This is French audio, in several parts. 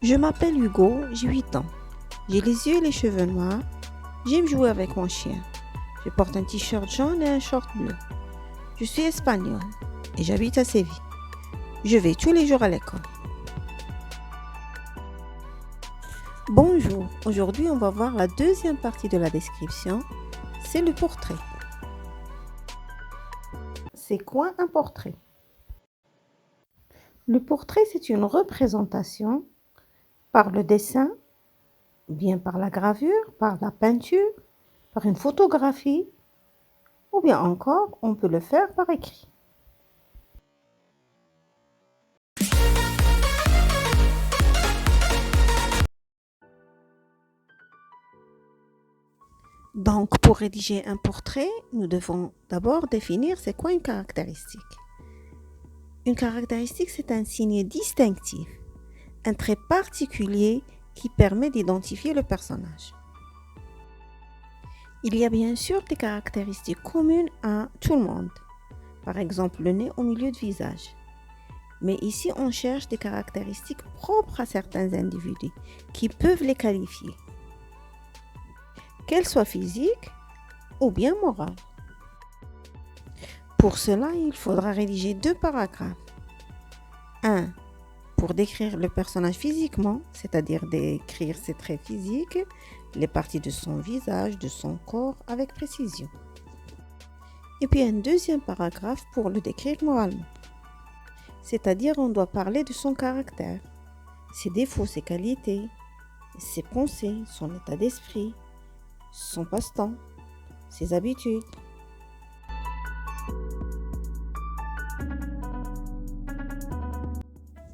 Je m'appelle Hugo, j'ai 8 ans. J'ai les yeux et les cheveux noirs. J'aime jouer avec mon chien. Je porte un t-shirt jaune et un short bleu. Je suis espagnole et j'habite à Séville. Je vais tous les jours à l'école. Bonjour, aujourd'hui on va voir la deuxième partie de la description, c'est le portrait. C'est quoi un portrait? Le portrait, c'est une représentation par le dessin, bien par la gravure, par la peinture, par une photographie, ou bien encore, on peut le faire par écrit. Donc, pour rédiger un portrait, nous devons d'abord définir c'est quoi une caractéristique. Une caractéristique, c'est un signe distinctif, un trait particulier qui permet d'identifier le personnage. Il y a bien sûr des caractéristiques communes à tout le monde, par exemple le nez au milieu du visage. Mais ici, on cherche des caractéristiques propres à certains individus qui peuvent les qualifier, qu'elles soient physiques ou bien morales. Pour cela, il faudra rédiger 2 paragraphes. Un pour décrire le personnage physiquement, c'est-à-dire décrire ses traits physiques, les parties de son visage, de son corps avec précision. Et puis un deuxième paragraphe pour le décrire moralement. C'est-à-dire on doit parler de son caractère, ses défauts, ses qualités, ses pensées, son état d'esprit, son passe-temps, ses habitudes.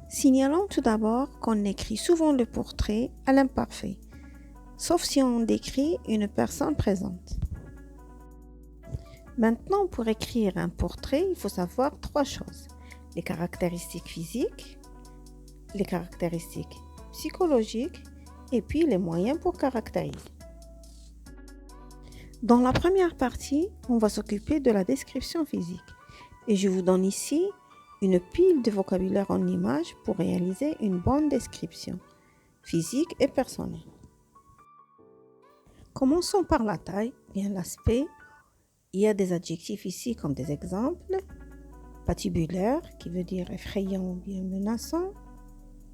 Signalons tout d'abord qu'on écrit souvent le portrait à l'imparfait, sauf si on décrit une personne présente. Maintenant, pour écrire un portrait, il faut savoir 3 choses. Les caractéristiques physiques, les caractéristiques psychologiques et puis les moyens pour caractériser. Dans la première partie, on va s'occuper de la description physique et je vous donne ici une pile de vocabulaire en images pour réaliser une bonne description physique et personnelle. Commençons par la taille, bien l'aspect. Il y a des adjectifs ici comme des exemples. Patibulaire, qui veut dire effrayant ou bien menaçant.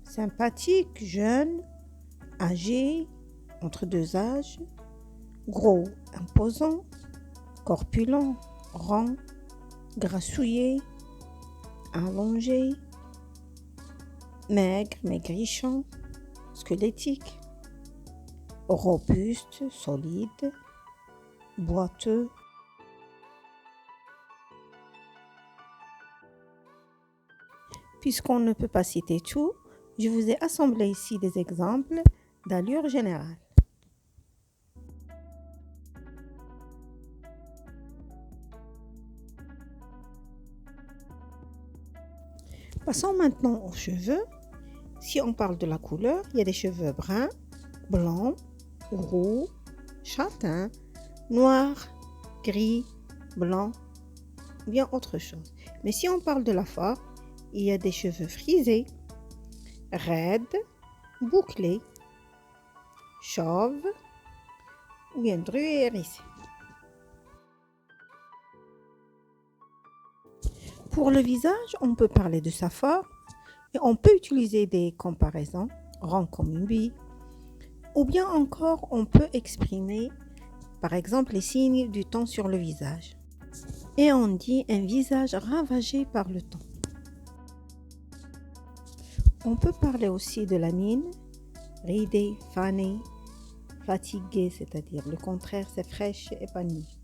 Sympathique, jeune, âgé, entre 2 âges. Gros, imposant. Corpulent, rond, grassouillet, allongé. Maigre, maigrichon, squelettique. Robuste, solide, boiteux. Puisqu'on ne peut pas citer tout, je vous ai assemblé ici des exemples d'allure générale. Passons maintenant aux cheveux. Si on parle de la couleur, il y a des cheveux bruns, blancs, roux, châtains, noirs, gris, blancs, bien autre chose. Mais si on parle de la forme, il y a des cheveux frisés, raides, bouclés, chauves ou bien drus et hérissés. Pour le visage, on peut parler de sa forme et on peut utiliser des comparaisons, rond comme une bille, ou bien encore on peut exprimer par exemple les signes du temps sur le visage. Et on dit un visage ravagé par le temps. On peut parler aussi de la mine, ridée, fanée, fatiguée, c'est-à-dire le contraire, c'est fraîche et épanouie.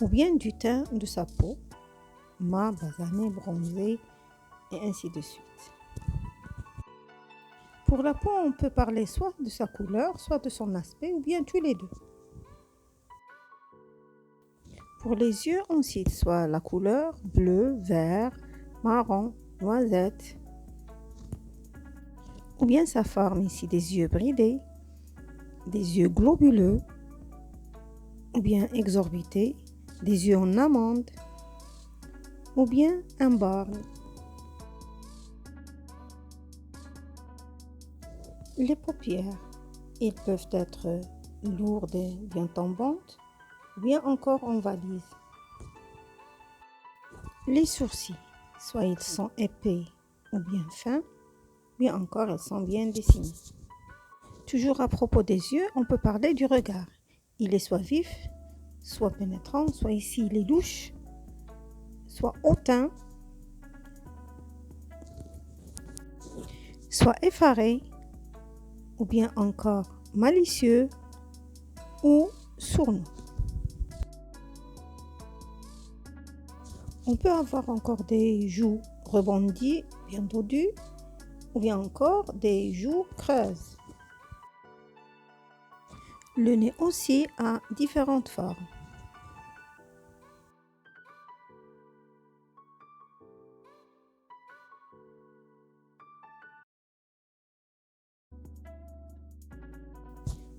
Ou bien du teint de sa peau, mat, basané, bronzé, et ainsi de suite. Pour la peau, on peut parler soit de sa couleur, soit de son aspect, ou bien tous les deux. Pour les yeux, on cite soit la couleur bleu, vert, marron, noisette, ou bien sa forme ici, des yeux bridés, des yeux globuleux, ou bien exorbités, des yeux en amande, ou bien un borgne. Les paupières, ils peuvent être lourdes et bien tombantes, ou bien encore en valise. Les sourcils, soit ils sont épais ou bien fins, ou bien encore ils sont bien dessinés. Toujours à propos des yeux, on peut parler du regard. Il est soit vif, soit pénétrant, soit ici il est louche, soit hautain, soit effaré, ou bien encore malicieux ou sournois. On peut avoir encore des joues rebondies, bien dodues, ou bien encore des joues creuses. Le nez aussi a différentes formes.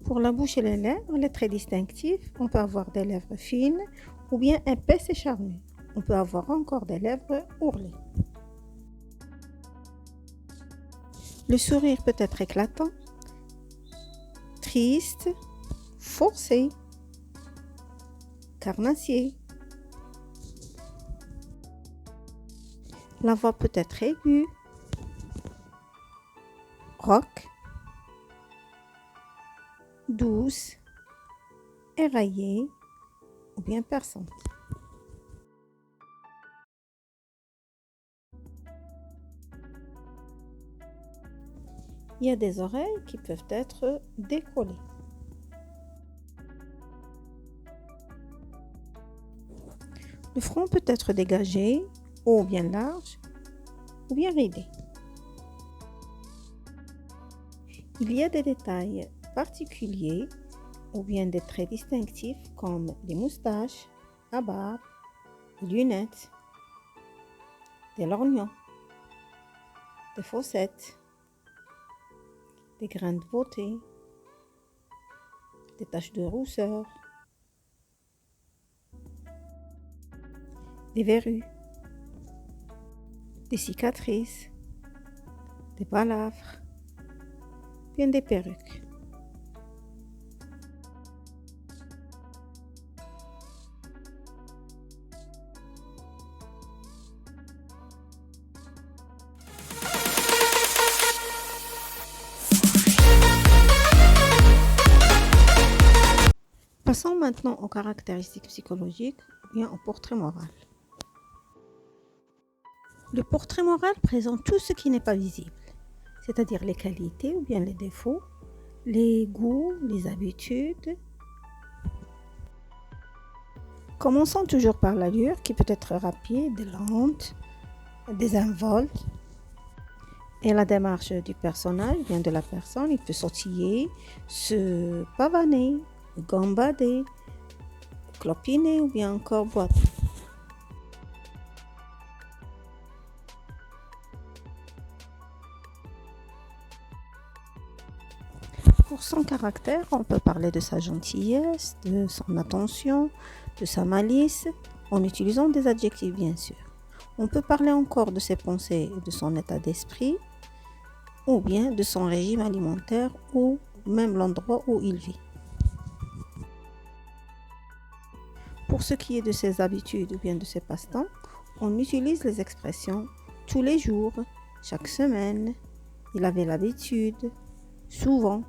Pour la bouche et les lèvres, les traits distinctifs, on peut avoir des lèvres fines ou bien épaisses et charnues. On peut avoir encore des lèvres ourlées. Le sourire peut être éclatant, triste, forcé, carnassier. La voix peut être aiguë, rauque, douce, éraillée ou bien perçante. Il y a des oreilles qui peuvent être décollées. Le front peut être dégagé ou bien large ou bien ridé. Il y a des détails particuliers ou bien des traits distinctifs comme les moustaches, la barbe, les lunettes, des lorgnons, des fossettes, des grains de beauté, des taches de rousseur, des verrues, des cicatrices, des balafres, bien des perruques. Passons maintenant aux caractéristiques psychologiques ou bien au portrait moral. Le portrait moral présente tout ce qui n'est pas visible, c'est-à-dire les qualités ou bien les défauts, les goûts, les habitudes. Commençons toujours par l'allure qui peut être rapide, lente, désinvolte. Et la démarche du personnage, bien de la personne, il peut sautiller, se pavaner, gambader, clopiner ou bien encore boiter. Pour son caractère, on peut parler de sa gentillesse, de son attention, de sa malice, en utilisant des adjectifs bien sûr. On peut parler encore de ses pensées et de son état d'esprit, ou bien de son régime alimentaire, ou même l'endroit où il vit. Pour ce qui est de ses habitudes ou bien de ses passe-temps, on utilise les expressions tous les jours, chaque semaine, il avait l'habitude, souvent.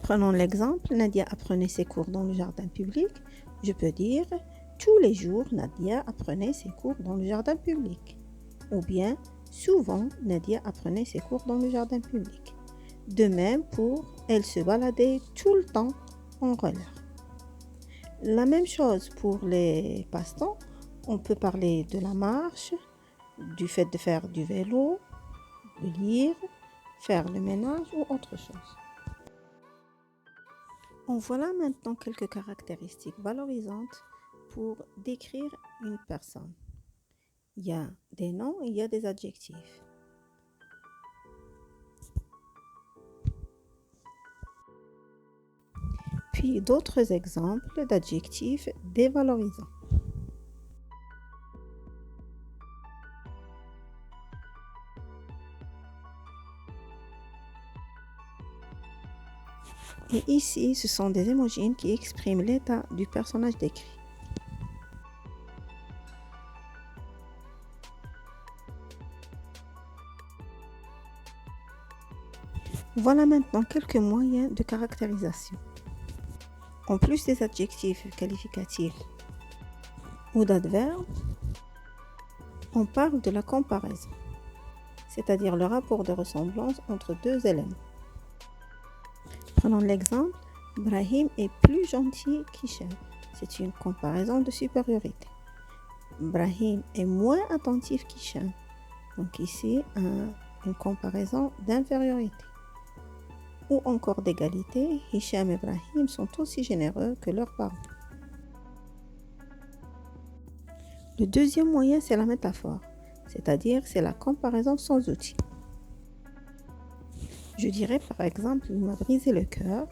Prenons l'exemple, Nadia apprenait ses cours dans le jardin public. Je peux dire tous les jours, Nadia apprenait ses cours dans le jardin public. Ou bien souvent, Nadia apprenait ses cours dans le jardin public. De même pour elle se baladait tout le temps en roller. La même chose pour les passe-temps. On peut parler de la marche, du fait de faire du vélo, de lire, faire le ménage ou autre chose. En voilà maintenant quelques caractéristiques valorisantes pour décrire une personne. Il y a des noms et il y a des adjectifs. Puis d'autres exemples d'adjectifs dévalorisants. Et ici, ce sont des émojis qui expriment l'état du personnage décrit. Voilà maintenant quelques moyens de caractérisation. En plus des adjectifs qualificatifs ou d'adverbes, on parle de la comparaison, c'est-à-dire le rapport de ressemblance entre deux éléments. Prenons l'exemple, Brahim est plus gentil qu'Hicham. C'est une comparaison de supériorité. Brahim est moins attentif qu'Hicham. Donc ici, une comparaison d'infériorité. Ou encore d'égalité, Hicham et Brahim sont aussi généreux que leurs parents. Le deuxième moyen, c'est la métaphore, c'est-à-dire c'est la comparaison sans outil. Je dirais par exemple, il m'a brisé le cœur,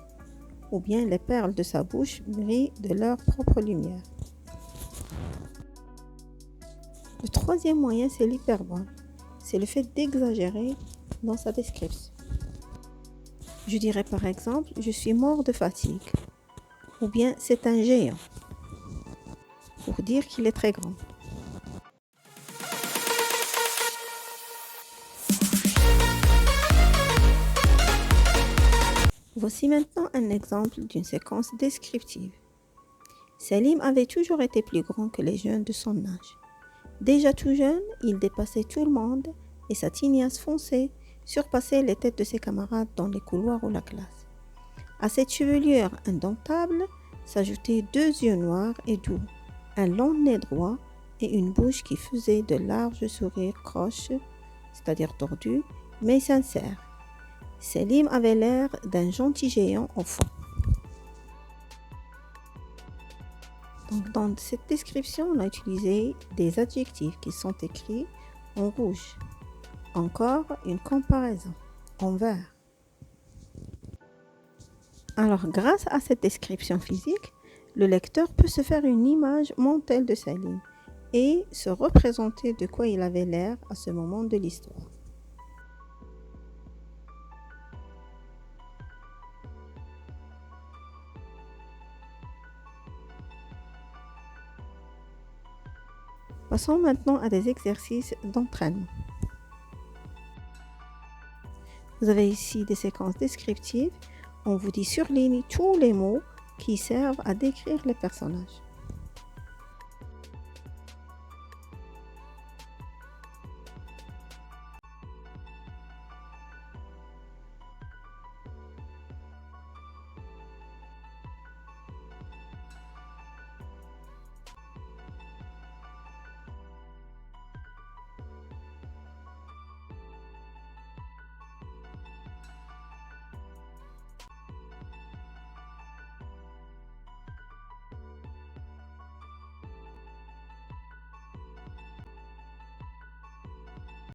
ou bien les perles de sa bouche brillent de leur propre lumière. Le troisième moyen, c'est l'hyperbole, c'est le fait d'exagérer dans sa description. Je dirais par exemple, je suis mort de fatigue, ou bien c'est un géant, pour dire qu'il est très grand. Voici maintenant un exemple d'une séquence descriptive. Salim avait toujours été plus grand que les jeunes de son âge. Déjà tout jeune, il dépassait tout le monde et sa tignasse foncée surpassait les têtes de ses camarades dans les couloirs ou la classe. À cette chevelure indomptable s'ajoutaient 2 yeux noirs et doux, un long nez droit et une bouche qui faisait de larges sourires croches, c'est-à-dire tordus, mais sincères. Salim avait l'air d'un gentil géant au fond. Donc, dans cette description, on a utilisé des adjectifs qui sont écrits en rouge. Encore une comparaison en vert. Alors, grâce à cette description physique, le lecteur peut se faire une image mentale de Salim et se représenter de quoi il avait l'air à ce moment de l'histoire. Passons maintenant à des exercices d'entraînement. Vous avez ici des séquences descriptives. On vous dit surligne tous les mots qui servent à décrire les personnages.